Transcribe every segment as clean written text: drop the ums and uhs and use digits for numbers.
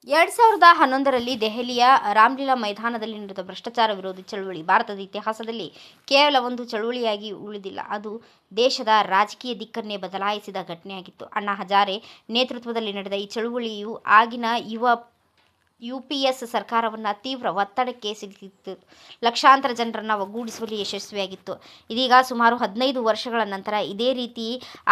2011ರಲ್ಲಿ ದೆಹಲಿಯ ರಾಮ್ಲೀಲಾ ಮೈದಾನದಲ್ಲಿ ನಡೆದ ಭ್ರಷ್ಟಾಚಾರ ವಿರೋಧಿ ಚಳವಳಿ ಭಾರತದ ಇತಿಹಾಸದಲ್ಲಿ ಕೇವಲ ಒಂದು ಚಳವಳಿಯಾಗಿ ಉಳಿದಿಲ್ಲ, ಅದು ದೇಶದ ರಾಜಕೀಯ ದಿಕ್ಕನ್ನೇ ಬದಲಾಯಿಸಿದ ಘಟನೆಯಾಗಿತ್ತು. ಅಣ್ಣಾ ಹಜಾರೆ ನೇತೃತ್ವದಲ್ಲಿ ನಡೆದ ಈ ಚಳವಳಿಯು ಆಗಿನ ಯುಪಿಎಸ್ ಸರ್ಕಾರವನ್ನು ತೀವ್ರ ಒತ್ತಡಕ್ಕೆ ಸಿಲುಕಿಸಿತು. ಲಕ್ಷಾಂತರ ಜನರನ್ನು ಒಗ್ಗೂಡಿಸುವಲ್ಲಿ ಯಶಸ್ವಿಯಾಗಿತ್ತು. ಇದೀಗ ಸುಮಾರು 15 ವರ್ಷಗಳ ನಂತರ ಇದೇ ರೀತಿ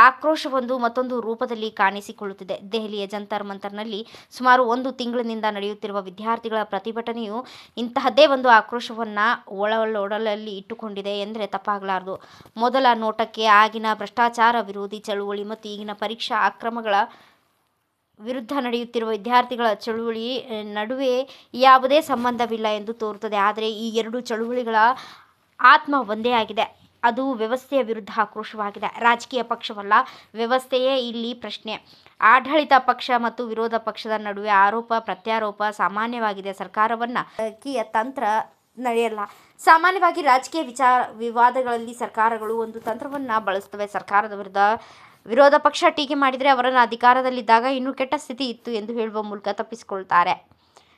ಆಕ್ರೋಶವೊಂದು ಮತ್ತೊಂದು ರೂಪದಲ್ಲಿ ಕಾಣಿಸಿಕೊಳ್ಳುತ್ತಿದೆ. ದೆಹಲಿಯ ಜಂತರ್ ಮಂತರ್ನಲ್ಲಿ ಸುಮಾರು 1 ತಿಂಗಳಿನಿಂದ ನಡೆಯುತ್ತಿರುವ ವಿದ್ಯಾರ್ಥಿಗಳ ಪ್ರತಿಭಟನೆಯು ಇಂತಹದ್ದೇ ಒಂದು ಆಕ್ರೋಶವನ್ನು ಒಳಲಲ್ಲಿ ಇಟ್ಟುಕೊಂಡಿದೆ ಎಂದರೆ ತಪ್ಪಾಗಲಾರದು. ಮೊದಲ ನೋಟಕ್ಕೆ ಆಗಿನ ಭ್ರಷ್ಟಾಚಾರ ವಿರೋಧಿ ಚಳವಳಿ ಮತ್ತು ಈಗಿನ ಪರೀಕ್ಷಾ ಅಕ್ರಮಗಳ ವಿರುದ್ಧ ನಡೆಯುತ್ತಿರುವ ವಿದ್ಯಾರ್ಥಿಗಳ ಚಳವಳಿ ನಡುವೆ ಯಾವುದೇ ಸಂಬಂಧವಿಲ್ಲ ಎಂದು ತೋರುತ್ತದೆ. ಆದರೆ ಈ ಎರಡು ಚಳವಳಿಗಳ ಆತ್ಮ ಒಂದೇ ಆಗಿದೆ. ಅದು ವ್ಯವಸ್ಥೆಯ ವಿರುದ್ಧ ಆಕ್ರೋಶವಾಗಿದೆ. ರಾಜಕೀಯ ಪಕ್ಷವಲ್ಲ, ವ್ಯವಸ್ಥೆಯೇ ಇಲ್ಲಿ ಪ್ರಶ್ನೆ. ಆಡಳಿತ ಪಕ್ಷ ಮತ್ತು ವಿರೋಧ ಪಕ್ಷದ ನಡುವೆ ಆರೋಪ ಪ್ರತ್ಯಾರೋಪ ಸಾಮಾನ್ಯವಾಗಿದೆ. ಸರ್ಕಾರವನ್ನು ರಾಜಕೀಯ ತಂತ್ರ ನಡೆಯಲ್ಲ. ಸಾಮಾನ್ಯವಾಗಿ ರಾಜಕೀಯ ವಿವಾದಗಳಲ್ಲಿ ಸರ್ಕಾರಗಳು ಒಂದು ತಂತ್ರವನ್ನು ಬಳಸುತ್ತವೆ. ಸರ್ಕಾರದ ವಿರೋಧ ಪಕ್ಷ ಟೀಕೆ ಮಾಡಿದರೆ ಅವರನ್ನು ಅಧಿಕಾರದಲ್ಲಿದ್ದಾಗ ಇನ್ನೂ ಕೆಟ್ಟ ಸ್ಥಿತಿ ಇತ್ತು ಎಂದು ಹೇಳುವ ಮೂಲಕ ತಪ್ಪಿಸಿಕೊಳ್ತಾರೆ.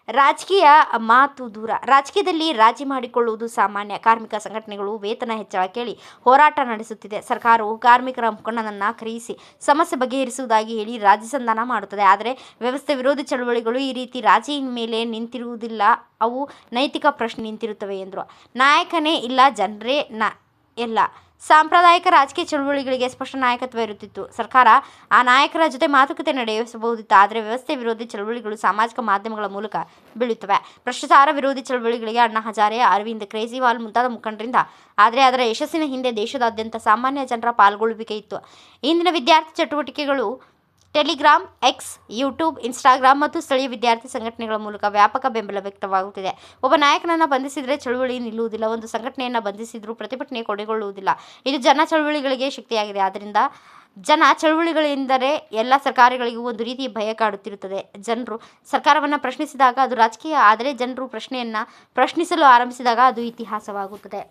ರಾಜಕೀಯ ಮಾತು ದೂರ. ರಾಜಕೀಯದಲ್ಲಿ ರಾಜಿ ಮಾಡಿಕೊಳ್ಳುವುದು ಸಾಮಾನ್ಯ. ಕಾರ್ಮಿಕ ಸಂಘಟನೆಗಳು ವೇತನ ಹೆಚ್ಚಳ ಕೇಳಿ ಹೋರಾಟ ನಡೆಸುತ್ತಿದೆ. ಸರ್ಕಾರವು ಕಾರ್ಮಿಕರ ಮುಖಂಡನನ್ನು ಕರೆಯಿಸಿ ಸಮಸ್ಯೆ ಬಗೆಹರಿಸುವುದಾಗಿ ಹೇಳಿ ರಾಜಿ ಸಂಧಾನ ಮಾಡುತ್ತದೆ. ಆದರೆ ವ್ಯವಸ್ಥೆ ವಿರೋಧಿ ಚಳವಳಿಗಳು ಈ ರೀತಿ ರಾಜಿ ಮೇಲೆ ನಿಂತಿರುವುದಿಲ್ಲ, ಅವು ನೈತಿಕ ಪ್ರಶ್ನೆ ನಿಂತಿರುತ್ತವೆ ಎಂದರು. ನಾಯಕನೇ ಇಲ್ಲ, ಜನರೇ ಎಲ್ಲ. ಸಾಂಪ್ರದಾಯಿಕ ರಾಜಕೀಯ ಚಳವಳಿಗಳಿಗೆ ಸ್ಪಷ್ಟ ನಾಯಕತ್ವ ಇರುತ್ತಿತ್ತು. ಸರ್ಕಾರ ಆ ನಾಯಕರ ಜೊತೆ ಮಾತುಕತೆ ನಡೆಸಬಹುದಿತ್ತು. ಆದರೆ ವ್ಯವಸ್ಥೆ ವಿರೋಧಿ ಚಳವಳಿಗಳು ಸಾಮಾಜಿಕ ಮಾಧ್ಯಮಗಳ ಮೂಲಕ ಬೀಳುತ್ತವೆ. ಭ್ರಷ್ಟಾಚಾರ ವಿರೋಧಿ ಚಳವಳಿಗಳಿಗೆ ಅಣ್ಣಾ ಹಜಾರೆ, ಅರವಿಂದ್ ಕೇಜ್ರಿವಾಲ್ ಮುಂತಾದ ಮುಖಂಡರಿಂದ. ಆದರೆ ಅದರ ಯಶಸ್ಸಿನ ಹಿಂದೆ ದೇಶದಾದ್ಯಂತ ಸಾಮಾನ್ಯ ಜನರ ಪಾಲ್ಗೊಳ್ಳುವಿಕೆ ಇತ್ತು. ಇಂದಿನ ವಿದ್ಯಾರ್ಥಿ ಚಟುವಟಿಕೆಗಳು ಟೆಲಿಗ್ರಾಮ್, ಎಕ್ಸ್, ಯೂಟ್ಯೂಬ್, ಇನ್ಸ್ಟಾಗ್ರಾಮ್ ಮತ್ತು ಸ್ಥಳೀಯ ವಿದ್ಯಾರ್ಥಿ ಸಂಘಟನೆಗಳ ಮೂಲಕ ವ್ಯಾಪಕ ಬೆಂಬಲ ವ್ಯಕ್ತವಾಗುತ್ತಿದೆ. ಒಬ್ಬ ನಾಯಕನನ್ನು ಬಂಧಿಸಿದರೆ ಚಳವಳಿ ನಿಲ್ಲುವುದಿಲ್ಲ. ಒಂದು ಸಂಘಟನೆಯನ್ನು ಬಂಧಿಸಿದರೂ ಪ್ರತಿಭಟನೆ ಕೊನೆಗೊಳ್ಳುವುದಿಲ್ಲ. ಇದು ಜನ ಚಳವಳಿಗಳಿಗೆ ಶಕ್ತಿಯಾಗಿದೆ. ಆದ್ದರಿಂದ ಜನ ಚಳವಳಿಗಳೆಂದರೆ ಎಲ್ಲ ಸರ್ಕಾರಗಳಿಗೂ ಒಂದು ರೀತಿಯ ಭಯ ಕಾಡುತ್ತಿರುತ್ತದೆ. ಜನರು ಸರ್ಕಾರವನ್ನು ಪ್ರಶ್ನಿಸಿದಾಗ ಅದು ರಾಜಕೀಯ, ಆದರೆ ಜನರು ಪ್ರಶ್ನೆಯನ್ನು ಪ್ರಶ್ನಿಸಲು ಆರಂಭಿಸಿದಾಗ ಅದು ಇತಿಹಾಸವಾಗುತ್ತದೆ.